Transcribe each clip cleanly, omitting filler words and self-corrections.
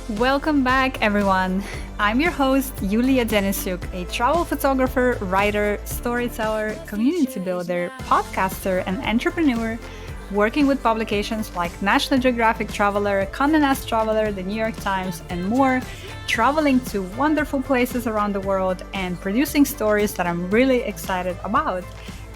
Welcome back, everyone. I'm your host, Yulia a travel photographer, writer, storyteller, community builder, podcaster, and entrepreneur, working with publications like National Geographic Traveler, Condé Nast Traveler, The New York Times, and more, traveling to wonderful places around the world and producing stories that I'm really excited about.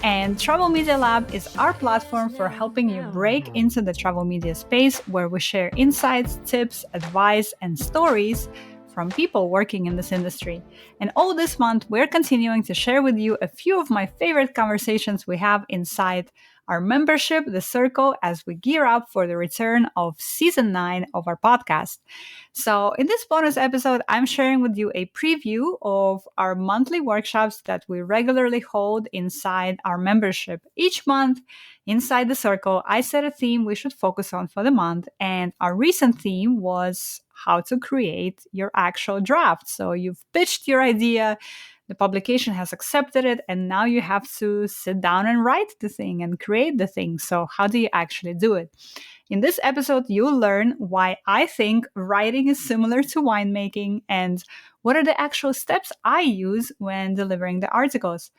And Travel Media Lab is our platform for helping you break into the travel media space where we share insights, tips, advice, and stories from people working in this industry. And all this month, we're continuing to share with you a few of my favorite conversations we have inside our membership, The Circle, as we gear up for the return of season 9 of our podcast. So, in this bonus episode, I'm sharing with you a preview of our monthly workshops that we regularly hold inside our membership. Each month, inside The Circle, I set a theme we should focus on for the month, and our recent theme was how to create your actual draft. So, you've pitched your idea, the publication has accepted it, and now you have to sit down and write the thing and create the thing. So, how do you actually do it? In this episode, you'll learn why I think writing is similar to winemaking and what are the actual steps I use when delivering the articles.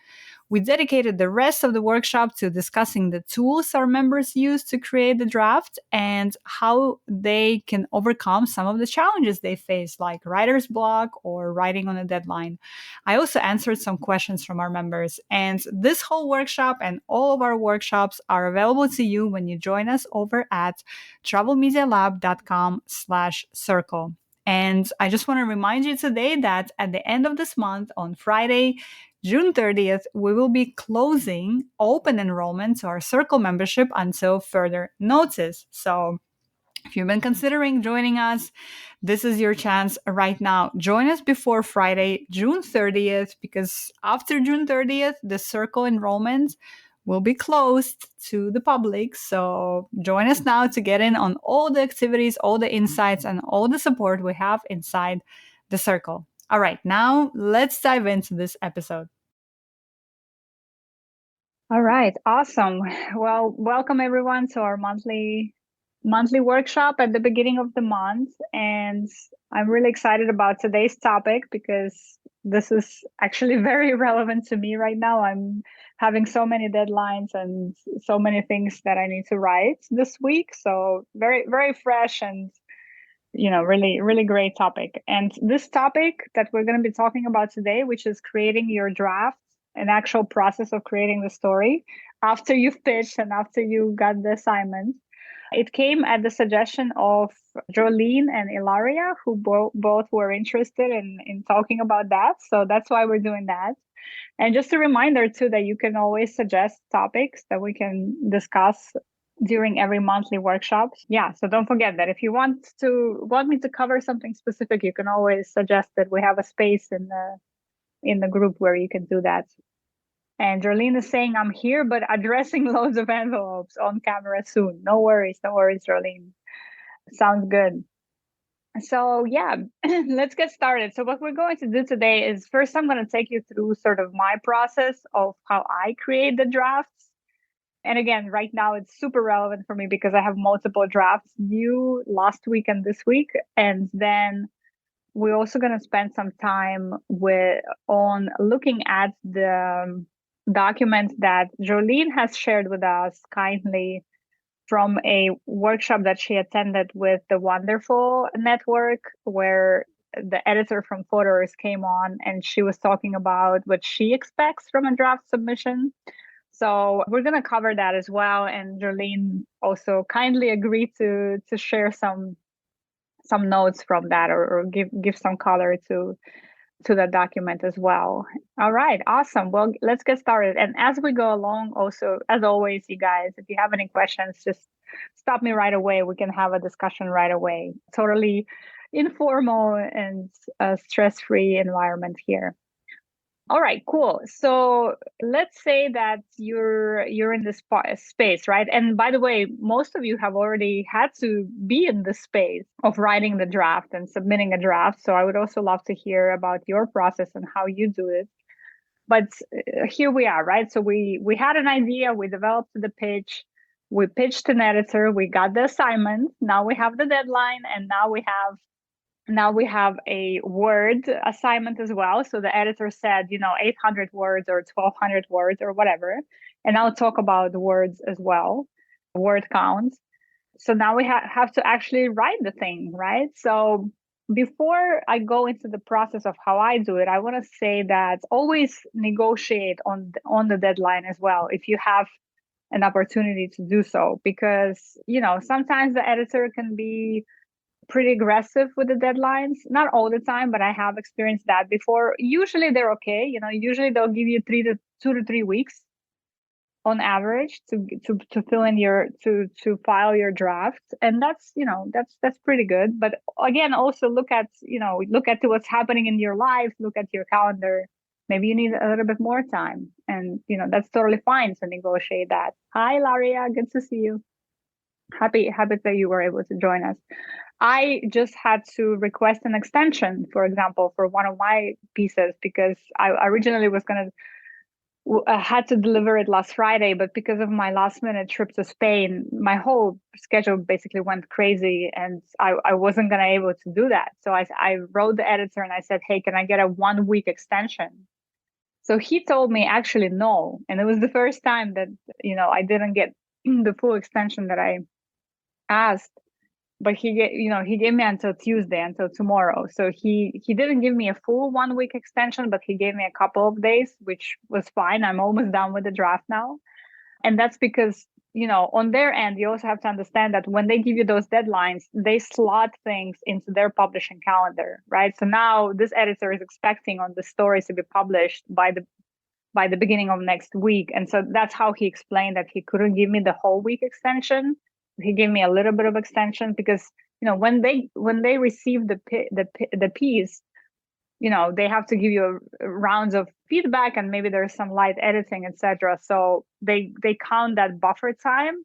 We dedicated the rest of the workshop to discussing the tools our members use to create the draft and how they can overcome some of the challenges they face, like writer's block or writing on a deadline. I also answered some questions from our members, and this whole workshop and all of our workshops are available to you when you join us over at travelmedialab.com/circle. And I just want to remind you today that at the end of this month, on Friday, June 30th, we will be closing open enrollment to our Circle membership until further notice. So if you've been considering joining us, this is your chance right now. Join us before Friday, June 30th, because after June 30th, the Circle enrollment will be closed to the public. So join us now to get in on all the activities, all the insights, and all the support we have inside the Circle. All right, now let's dive into this episode. All right, awesome. Well, welcome everyone to our monthly workshop at the beginning of the month, and I'm really excited about today's topic because this is actually very relevant to me right now. I'm having so many deadlines and so many things that I need to write this week, so very fresh and really great topic. And this topic that we're going to be talking about today, which is creating your draft, an actual process of creating the story after you've pitched and after you got the assignment. It came at the suggestion of Jolene and Ilaria, who both were interested in talking about that. So that's why we're doing that. And just a reminder too that you can always suggest topics that we can discuss during every monthly workshop. Yeah, so don't forget that if you want me to cover something specific, you can always suggest that. We have a space in the group where you can do that. And Jolene is saying, I'm here, but addressing loads of envelopes on camera soon. No worries, Jolene. Sounds good. So yeah, let's get started. So what we're going to do today is first I'm going to take you through sort of my process of how I create the drafts. And again, right now it's super relevant for me because I have multiple drafts due last week and this week. And then we're also going to spend some time on looking at the document that Jolene has shared with us kindly from a workshop that she attended with the Wonderful Network, where the editor from Photos came on and she was talking about what she expects from a draft submission. So we're going to cover that as well. And Jolene also kindly agreed to share some notes from that or give some color to that document as well. All right, awesome. Well, let's get started. And as we go along, also, as always, you guys, if you have any questions, just stop me right away. We can have a discussion right away. Totally informal and stress-free environment here. All right, cool. So let's say that you're in this space, right? And by the way, most of you have already had to be in the space of writing the draft and submitting a draft. So I would also love to hear about your process and how you do it. But here we are, right? So we had an idea, we developed the pitch, we pitched an editor, we got the assignment. Now we have the deadline, and now we have Now we have a word assignment as well. So the editor said, 800 words or 1200 words or whatever. And I'll talk about words as well, word count. So now we have to actually write the thing, right? So before I go into the process of how I do it, I want to say that always negotiate on the deadline as well if you have an opportunity to do so, because sometimes the editor can be pretty aggressive with the deadlines. Not all the time, but I have experienced that before. Usually they're okay. Usually they'll give you 2 to 3 weeks on average to fill in to file your draft, and that's pretty good. But again, also look at what's happening in your life, look at your calendar. Maybe you need a little bit more time, and that's totally fine to negotiate that. Hi Laria, good to see you. Happy that you were able to join us. I just had to request an extension, for example, for one of my pieces, because I originally was going to had to deliver it last Friday, but because of my last minute trip to Spain, my whole schedule basically went crazy, and I wasn't gonna able to do that. So I wrote the editor and I said, hey, can I get a 1 week extension? So he told me actually no, and it was the first time that I didn't get the full extension that I asked. But he gave me until Tuesday, until tomorrow. So he didn't give me a full 1 week extension, but he gave me a couple of days, which was fine. I'm almost done with the draft now. And that's because, on their end, you also have to understand that when they give you those deadlines, they slot things into their publishing calendar, right? So now this editor is expecting on the stories to be published by the beginning of next week. And so that's how he explained that he couldn't give me the whole week extension. He gave me a little bit of extension because when they receive the piece, they have to give you rounds of feedback, and maybe there's some light editing, etc. So they count that buffer time,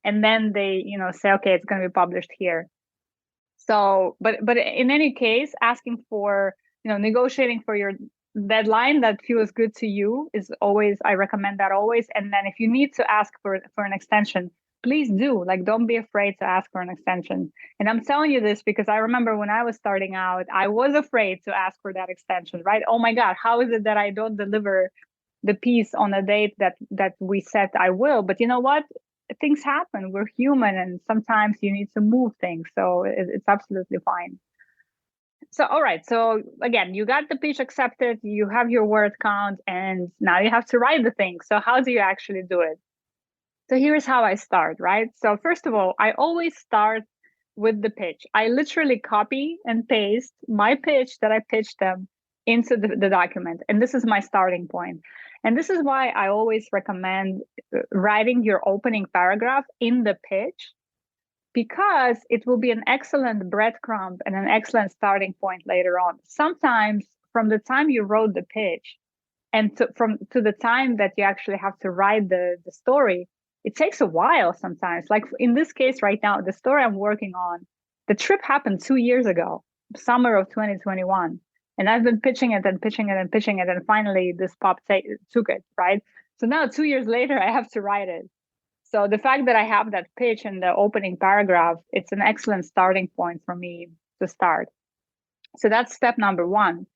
and then they say, okay, it's going to be published here. So but in any case, asking for negotiating for your deadline that feels good to you is always, I recommend that always. And then if you need to ask for an extension, please do. Like, don't be afraid to ask for an extension. And I'm telling you this because I remember when I was starting out, I was afraid to ask for that extension, right? Oh my God, how is it that I don't deliver the piece on a date that we said I will? But you know what? Things happen. We're human, and sometimes you need to move things. So it's absolutely fine. So, all right. So again, you got the pitch accepted, you have your word count, and now you have to write the thing. So how do you actually do it? So here's how I start, right? So first of all, I always start with the pitch. I literally copy and paste my pitch that I pitched them into the document. And this is my starting point. And this is why I always recommend writing your opening paragraph in the pitch, because it will be an excellent breadcrumb and an excellent starting point later on. Sometimes from the time you wrote the pitch and to the time that you actually have to write the story, it takes a while sometimes. Like in this case right now, the story I'm working on, the trip happened 2 years ago, summer of 2021. And I've been pitching it and pitching it and pitching it. And finally this pop took it, right? So now 2 years later, I have to write it. So the fact that I have that pitch in the opening paragraph, it's an excellent starting point for me to start. So that's step number one.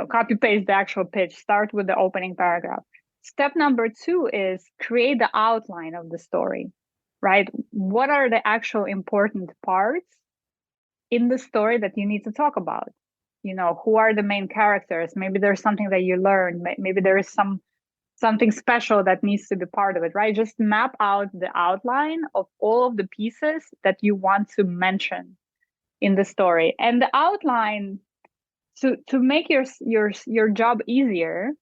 Copy paste the actual pitch, start with the opening paragraph. Step number two is create the outline of the story, right? What are the actual important parts in the story that you need to talk about? Who are the main characters? Maybe there's something that you learned. Maybe there is something special that needs to be part of it, right? Just map out the outline of all of the pieces that you want to mention in the story. And the outline, to make your job easier,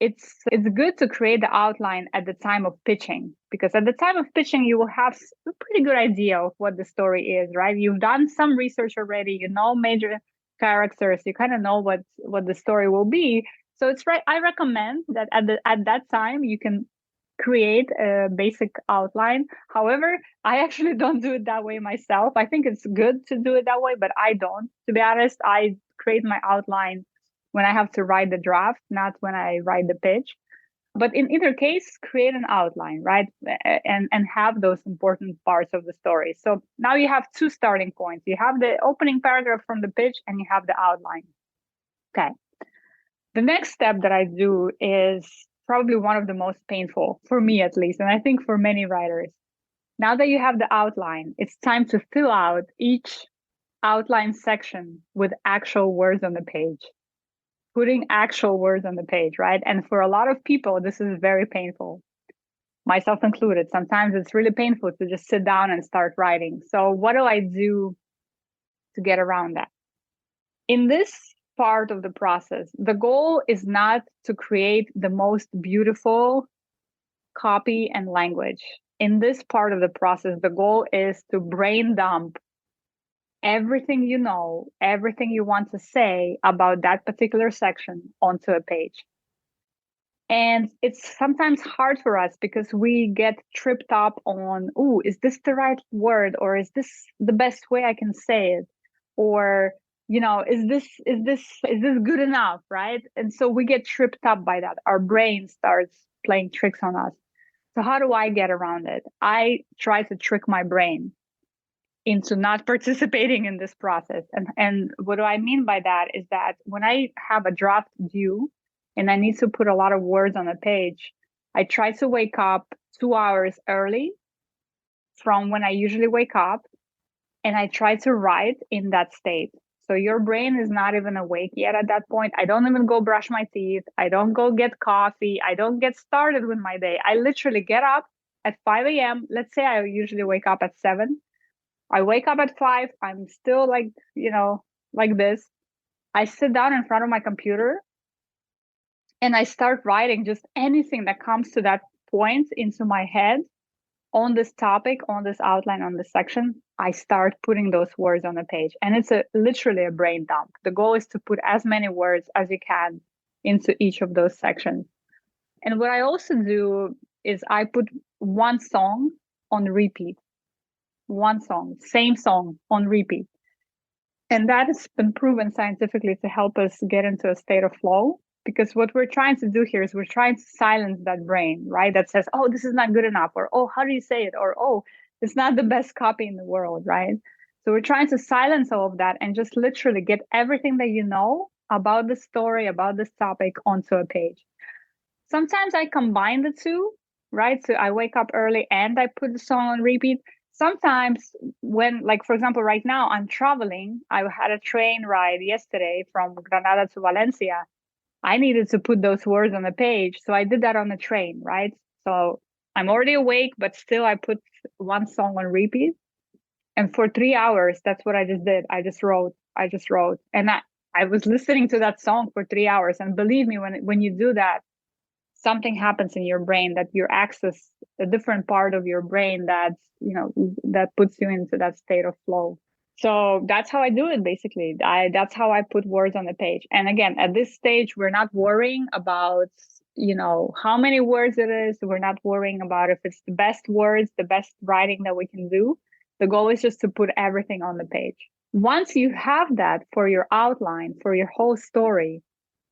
it's good to create the outline at the time of pitching, because at the time of pitching you will have a pretty good idea of what the story is, right? You've done some research already, major characters, you kind of know what the story will be. So it's right. I recommend that at that time you can create a basic outline. However, I actually don't do it that way myself. I think it's good to do it that way, but I don't. To be honest, I create my outline when I have to write the draft, not when I write the pitch. But in either case, create an outline, right? And have those important parts of the story. So now you have two starting points. You have the opening paragraph from the pitch and you have the outline. Okay. The next step that I do is probably one of the most painful, for me at least, and I think for many writers. Now that you have the outline, it's time to fill out each outline section with actual words on the page. Putting actual words on the page, right? And for a lot of people, this is very painful, myself included. Sometimes it's really painful to just sit down and start writing. So, what do I do to get around that? In this part of the process, the goal is not to create the most beautiful copy and language. In this part of the process, the goal is to brain dump everything you know, everything you want to say about that particular section onto a page. And it's sometimes hard for us because we get tripped up on, oh, is this the right word? Or is this the best way I can say it? Or, is this good enough? Right. And so we get tripped up by that. Our brain starts playing tricks on us. So how do I get around it? I try to trick my brain into not participating in this process. And what do I mean by that is that when I have a draft due and I need to put a lot of words on a page, I try to wake up 2 hours early from when I usually wake up, and I try to write in that state. So your brain is not even awake yet at that point. I don't even go brush my teeth. I don't go get coffee. I don't get started with my day. I literally get up at 5 a.m. Let's say I usually wake up at 7. I wake up at 5. I'm still like this. I sit down in front of my computer and I start writing just anything that comes to that point into my head on this topic, on this outline, on this section. I start putting those words on the page, and it's literally a brain dump. The goal is to put as many words as you can into each of those sections. And what I also do is I put one song on repeat. One song, same song on repeat. And that has been proven scientifically to help us get into a state of flow. Because what we're trying to do here is we're trying to silence that brain, right? That says, oh, this is not good enough, or oh, how do you say it? Or oh, it's not the best copy in the world, right? So we're trying to silence all of that and just literally get everything that you know about the story, about this topic onto a page. Sometimes I combine the two, right? So I wake up early and I put the song on repeat. Sometimes when, like, for example, right now I'm traveling, I had a train ride yesterday from Granada to Valencia. I needed to put those words on the page. So I did that on the train, right? So I'm already awake, but still I put one song on repeat. And for 3 hours, that's what I just did. I just wrote. And I was listening to that song for 3 hours. And believe me, when you do that, something happens in your brain, that you access a different part of your brain that puts you into that state of flow. So that's how I do it, basically. That's how I put words on the page. And again, at this stage, we're not worrying about, how many words it is. We're not worrying about if it's the best words, the best writing that we can do. The goal is just to put everything on the page. Once you have that for your outline, for your whole story,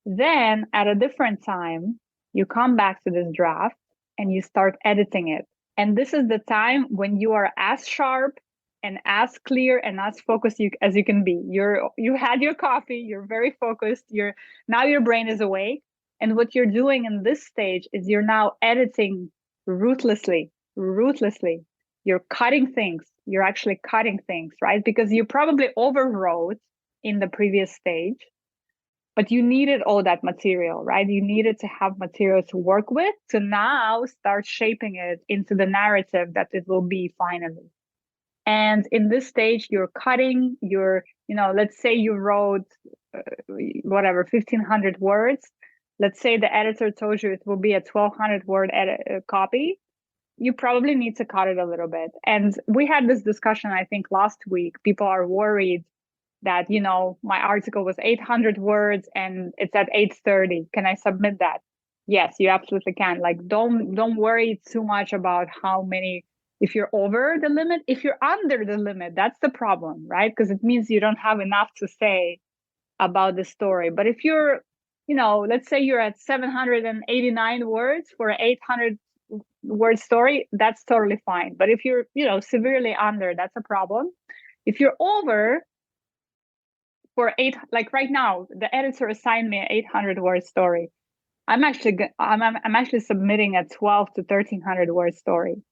then at a different time, you come back to this draft and you start editing it. And this is the time when you are as sharp and as clear and as focused as you can be. You had your coffee, you're very focused, now your brain is awake. And what you're doing in this stage is you're now editing ruthlessly. You're cutting things. You're actually cutting things, right? Because you probably overwrote in the previous stage, but you needed all that material, right? You needed to have material to work with to now start shaping it into the narrative that it will be finally. And in this stage, you're cutting let's say you wrote 1,500 words. Let's say the editor told you it will be a 1,200 word copy. You probably need to cut it a little bit. And we had this discussion, I think, last week. People are worried that, my article was 800 words and it's at 830. Can I submit that? Yes, you absolutely can. Like, don't worry too much about how many. If you're over the limit, if you're under the limit, that's the problem, right? Because it means you don't have enough to say about the story. But if you're let's say you're at 789 words for an 800 word story, that's totally fine. But if you're, severely under, that's a problem. If you're over for like right now, the editor assigned me an 800 word story. I'm actually submitting a 12 to 1300 word story.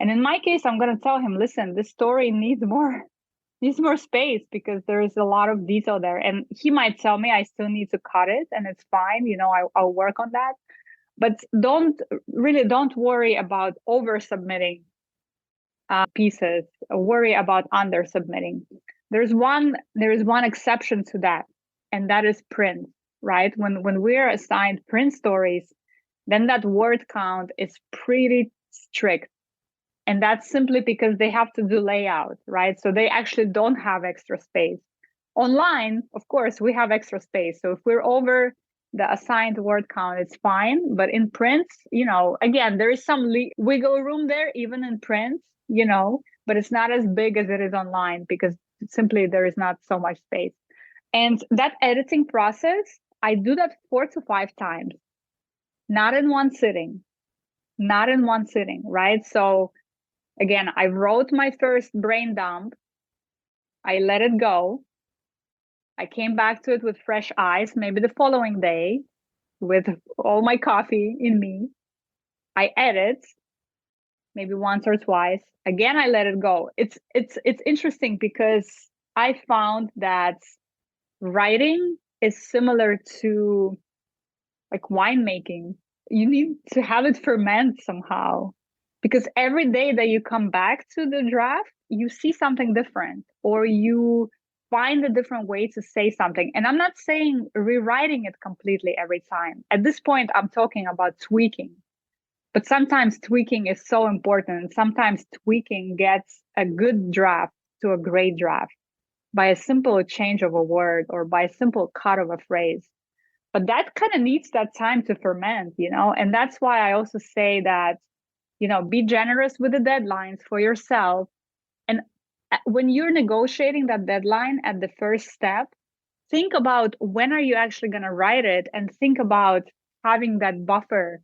And in my case, I'm going to tell him, listen, this story needs more space because there is a lot of detail there. And he might tell me I still need to cut it, and it's fine. I'll work on that. But don't worry about over submitting pieces. Worry about under submitting. There is one exception to that, and that is print. Right? When we're assigned print stories, then that word count is pretty strict. And that's simply because they have to do layout, right? So they actually don't have extra space. Online, of course, we have extra space. So if we're over the assigned word count, it's fine. But in print, again, there is some wiggle room there, even in print, but it's not as big as it is online because simply there is not so much space. And that editing process, I do that 4 to 5 times, not in one sitting, right? So again, I wrote my first brain dump. I let it go. I came back to it with fresh eyes, maybe the following day with all my coffee in me. I edit maybe once or twice. Again, I let it go. It's interesting because I found that writing is similar to like winemaking. You need to have it ferment somehow, because every day that you come back to the draft, you see something different, or you find a different way to say something. And I'm not saying rewriting it completely every time. At this point, I'm talking about tweaking. But sometimes tweaking is so important. Sometimes tweaking gets a good draft to a great draft by a simple change of a word or by a simple cut of a phrase. But that kind of needs that time to ferment, and that's why I also say that, be generous with the deadlines for yourself. And when you're negotiating that deadline at the first step, think about when are you actually going to write it, and think about having that buffer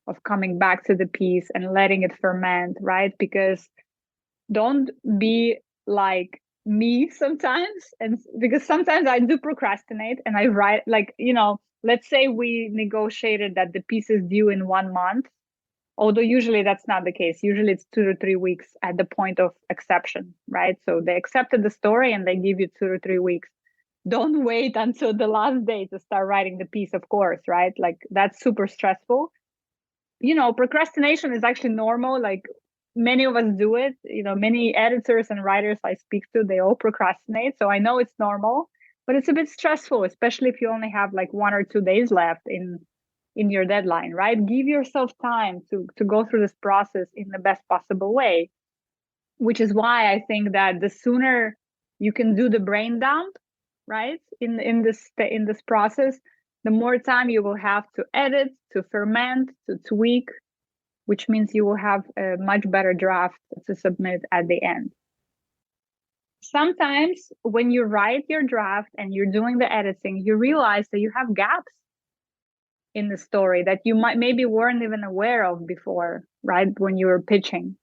of coming back to the piece and letting it ferment, right? Because don't be like me sometimes, and because sometimes I do procrastinate and I write like, let's say we negotiated that the piece is due in 1 month, although usually that's not the case. Usually it's 2 to 3 weeks at the point of exception, right? So they accepted the story and they give you 2 to 3 weeks. Don't wait until the last day to start writing the piece, of course, right? Like that's super stressful. Procrastination is actually normal. Like many of us do it. Many editors and writers I speak to, they all procrastinate. So I know it's normal, but it's a bit stressful, especially if you only have like 1 or 2 days left in your deadline, right? Give yourself time to go through this process in the best possible way, which is why I think that the sooner you can do the brain dump, right, in this process, the more time you will have to edit, to ferment, to tweak, which means you will have a much better draft to submit at the end. Sometimes when you write your draft and you're doing the editing, you realize that you have gaps in the story that you maybe weren't even aware of before, right? When you were pitching.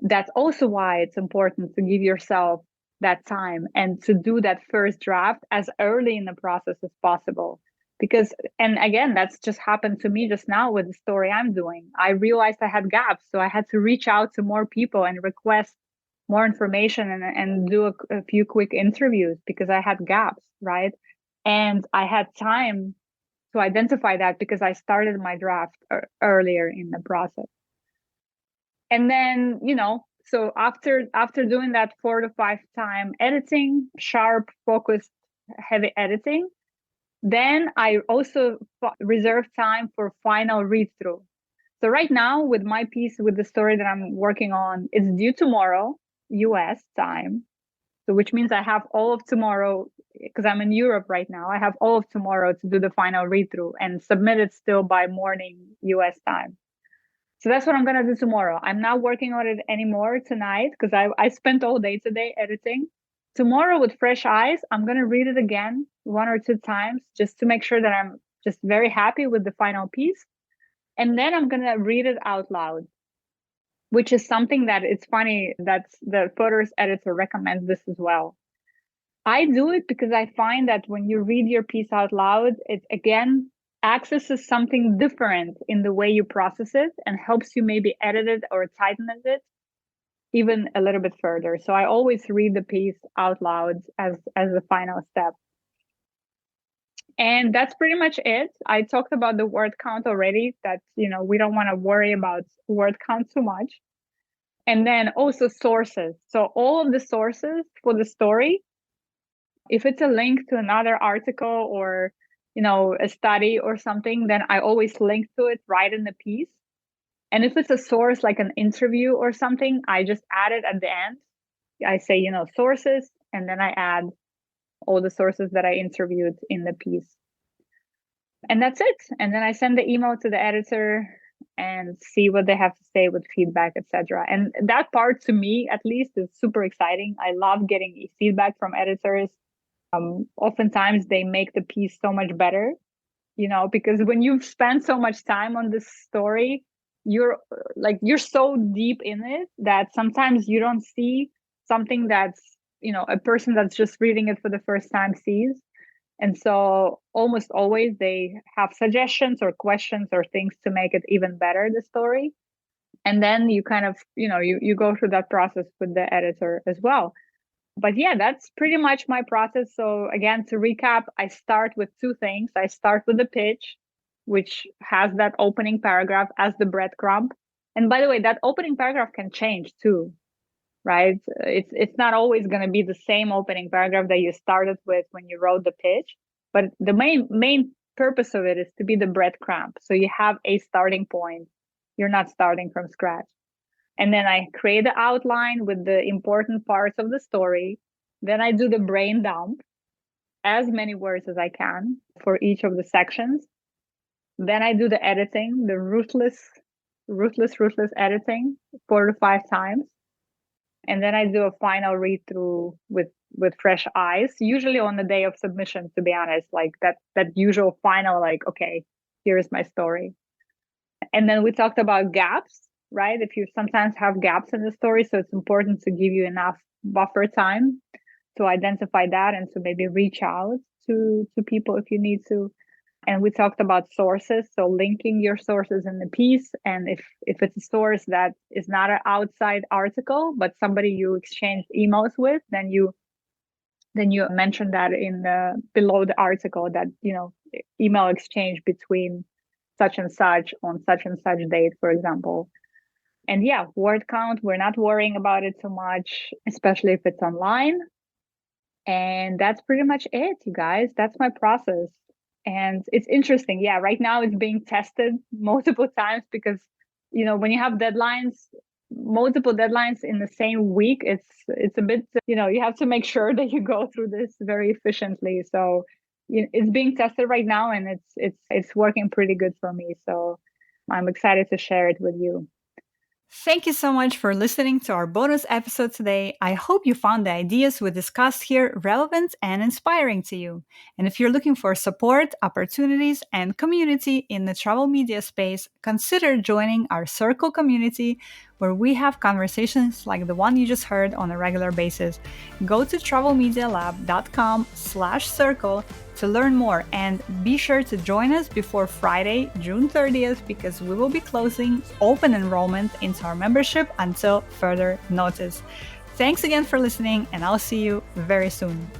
That's also why it's important to give yourself that time and to do that first draft as early in the process as possible. Because, and again, that's just happened to me just now with the story I'm doing. I realized I had gaps, so I had to reach out to more people and request more information and do a few quick interviews because I had gaps, right? And I had time to identify that because I started my draft earlier in the process. And then, so after doing that 4 to 5 time editing, sharp, focused, heavy editing, then I also reserve time for final read through. So right now with my piece, with the story that I'm working on, it's due tomorrow, US time. So which means I have all of tomorrow, because I'm in Europe right now, I have all of tomorrow to do the final read through and submit it still by morning US time. So that's what I'm going to do tomorrow. I'm not working on it anymore tonight because I spent all day today editing. Tomorrow with fresh eyes, I'm going to read it again 1 or 2 times just to make sure that I'm just very happy with the final piece. And then I'm going to read it out loud, which is something that it's funny that the photos editor recommends this as well. I do it because I find that when you read your piece out loud, it again accesses something different in the way you process it and helps you maybe edit it or tighten it even a little bit further. So I always read the piece out loud as the final step. And that's pretty much it. I talked about the word count already, that we don't want to worry about word count too much. And then also sources. So all of the sources for the story, if it's a link to another article or a study or something, then I always link to it right in the piece. And if it's a source like an interview or something, I just add it at the end. I say, sources, and then I add all the sources that I interviewed in the piece. And that's it. And then I send the email to the editor and see what they have to say with feedback, etc. And that part, to me at least, is super exciting. I love getting feedback from editors. Oftentimes they make the piece so much better, because when you've spent so much time on this story, you're so deep in it that sometimes you don't see something that's a person that's just reading it for the first time sees. And so almost always they have suggestions or questions or things to make it even better, the story. And then you kind of you go through that process with the editor as well. But yeah, that's pretty much my process. So again, to recap, I start with 2 things. I start with the pitch, which has that opening paragraph as the breadcrumb. And by the way, that opening paragraph can change too, right? It's not always going to be the same opening paragraph that you started with when you wrote the pitch. But the main purpose of it is to be the breadcrumb. So you have a starting point. You're not starting from scratch. And then I create the outline with the important parts of the story. Then I do the brain dump, as many words as I can for each of the sections. Then I do the editing, the ruthless editing 4 to 5 times. And then I do a final read through with fresh eyes, usually on the day of submission, to be honest, like that usual final, like, okay, here's my story. And then we talked about gaps, right? If you sometimes have gaps in the story, so it's important to give you enough buffer time to identify that and to maybe reach out to people if you need to. And we talked about sources, so linking your sources in the piece. And if it's a source that is not an outside article, but somebody you exchange emails with, then you mention that in below the article, that email exchange between such and such on such and such date, for example. And yeah, word count, we're not worrying about it too much, especially if it's online. And that's pretty much it, you guys. That's my process. And it's interesting. Yeah, right now it's being tested multiple times because, when you have deadlines, multiple deadlines in the same week, it's a bit, you have to make sure that you go through this very efficiently. So it's being tested right now, and it's working pretty good for me. So I'm excited to share it with you. Thank you so much for listening to our bonus episode today. I hope you found the ideas we discussed here relevant and inspiring to you. And if you're looking for support, opportunities, and community in the travel media space, consider joining our Circle community, where we have conversations like the one you just heard on a regular basis. Go to travelmedialab.com/circle to learn more, and be sure to join us before Friday, June 30th, because we will be closing open enrollment into our membership until further notice. Thanks again for listening, and I'll see you very soon.